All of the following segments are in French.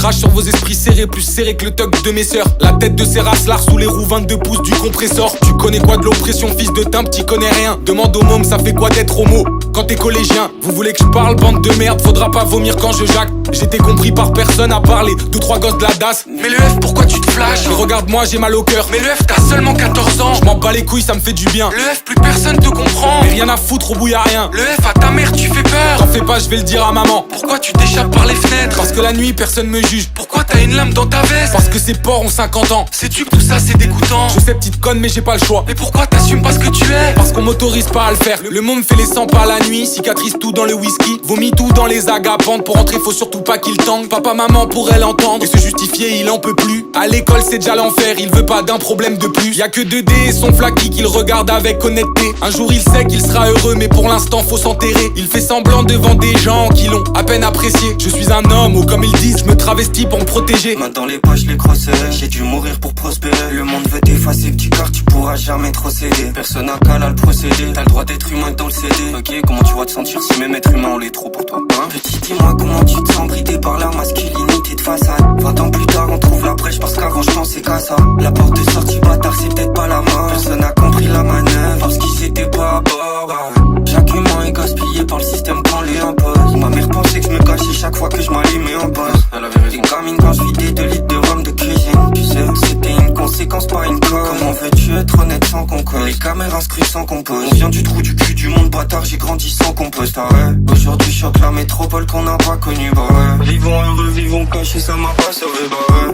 Crache sur vos esprits serrés, plus serrés que le tuck de mes sœurs. La tête de ces racelars sous les roues 22 pouces du compresseur. Tu connais quoi de l'oppression, fils de timbre, t'y connais rien. Demande au môme, ça fait quoi d'être homo quand t'es collégien? Vous voulez que je parle, bande de merde, faudra pas vomir quand je jacte. J'étais compris par personne à parler, 2-3 gosses de la DAS. Mais le F, pourquoi tu te flashes? Et regarde-moi, j'ai mal au cœur. Mais le F, t'as seulement 14 ans. Je m'en bats les couilles, ça me fait du bien. Le F, plus personne te comprend. Mais rien à foutre, au bout y'a rien. Le F, à ta mère, tu fais peur. T'en fais pas, je vais le dire à maman. Pourquoi tu t'échappes par les fenêtres? Parce que la nuit, personne me juge. Pourquoi t'as une lame dans ta veste? Parce que ces porcs ont 50 ans. Sais-tu que tout ça c'est dégoûtant? Je sais, petite conne, mais j'ai pas le choix. Mais pourquoi t'assumes pas ce que tu es? Parce qu'on m'autorise pas à le faire. Le môme fait les 100 pas la nuit, cicatrise tout dans le whisky, vomit tout dans les agapantes. Pour rentrer, faut surtout pas qu'il tangue. Papa, maman pourrait l'entendre et se justifier, il en peut plus. À l'école, c'est déjà l'enfer, il veut pas d'un problème de plus. Y'a que 2D et son flaky qu'il regarde avec honnêteté. Un jour, il sait qu'il sera heureux, mais pour l'instant, faut s'enterrer. Il fait semblant devant des gens qui l'ont à peine apprécié. Je suis un homme, ou comme ils disent, je me travestis pour me protéger. Main dans les poches, les grosses, j'ai dû mourir pour prospérer. Le monde veut t'effacer, petit car, tu pourras jamais trop céder. Personne n'a qu'à le procéder, t'as le droit d'être humain dans le CD. Ok, comment tu vas te sentir si même être humain on l'est trop pour toi, hein? Petit, dis-moi comment tu te sens bridé par la masculinité de façade. 20 ans plus tard, on trouve la brèche parce qu'avant je pensais qu'à ça. La porte de sortie bâtard, c'est peut-être pas la main. Personne n'a compris la manœuvre parce qu'il s'était pas à bord. Chaque humain est gaspillé par le système qu'on lui impose. Ma mère pensait que je me cachais chaque fois que je m'allumais en boss. Une gamine quand je vidais 2 litres de rhum de cuisine. Tu sais, c'était une conséquence, pas une cause. Comment veux-tu être honnête sans qu'on cause? Les caméras inscrites sans qu'on pose. On vient du trou du cul du monde bâtard, j'ai grandi sans qu'on pose. Aujourd'hui choque la métropole qu'on n'a pas connue, bah ouais. Vivons heureux, vivons cachés, ça m'a pas sauvé, bah ouais.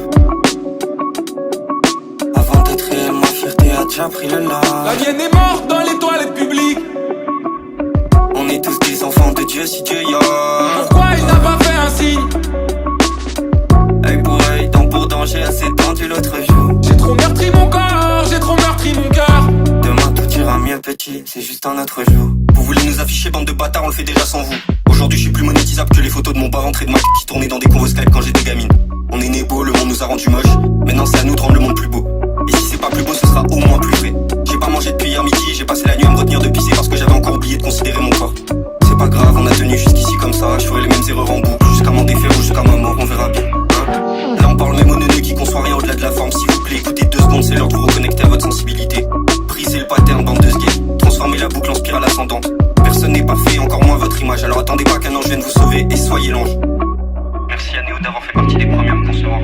Avant d'être réel, ma fierté a déjà pris le large. La mienne est morte dans les toilettes publiques. On est tous des enfants de Dieu si Dieu y a. Pourquoi il n'a pas fait un signe? Œil pour œil, dent pour dent, j'ai assez tendu l'autre jour. J'ai trop meurtri mon corps, j'ai trop meurtri mon cœur. Demain tout ira mieux petit, c'est juste un autre jour. Vous voulez nous afficher bande de bâtards, on le fait déjà sans vous. Aujourd'hui je suis plus monétisable que les photos de mon bar rentré de ma qui tournait dans des convos Skype quand j'étais gamine. On est né beau, le monde nous a rendu moche. Maintenant c'est à nous de rendre le monde plus beau. Et si c'est pas plus beau, ce sera au moins plus vrai. J'ai pas mangé depuis hier midi, j'ai passé la nuit à me retenir de pisser parce que j'avais encore oublié de considérer mon corps. C'est pas grave, on a tenu jusqu'ici comme ça. Je ferai les mêmes erreurs en boucle, jusqu'à m'en défaire ou jusqu'à ma mort, on verra bien, hein. Là on parle même aux neuneux qui conçoit rien au-delà de la forme. S'il vous plaît, écoutez 2 secondes, c'est l'heure de vous reconnecter à votre sensibilité. Brisez le pattern, bande de sgays. Transformez la boucle en spirale ascendante. Personne n'est parfait, encore moins votre image. Alors attendez pas qu'un ange vienne vous sauver et soyez l'ange. Merci à Néo d'avoir fait partie des premiers à me concevoir.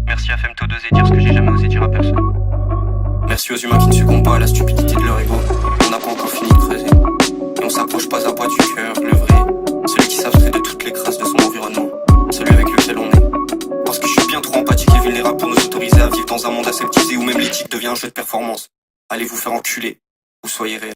Merci à Femto d'oser dire ce que j'ai jamais osé dire à personne. Merci aux humains qui ne succombent pas à la stupidité de leur ego. On n'a pas encore fini de creuser. Et on s'approche pas à pas du cœur, le vrai. Celui qui s'abstrait de toutes les crasses de son environnement. Celui avec lequel on est. Parce que je suis bien trop empathique et vulnérable pour nous autoriser à vivre dans un monde aseptisé où même l'éthique devient un jeu de performance. Allez vous faire enculer, ou soyez réel.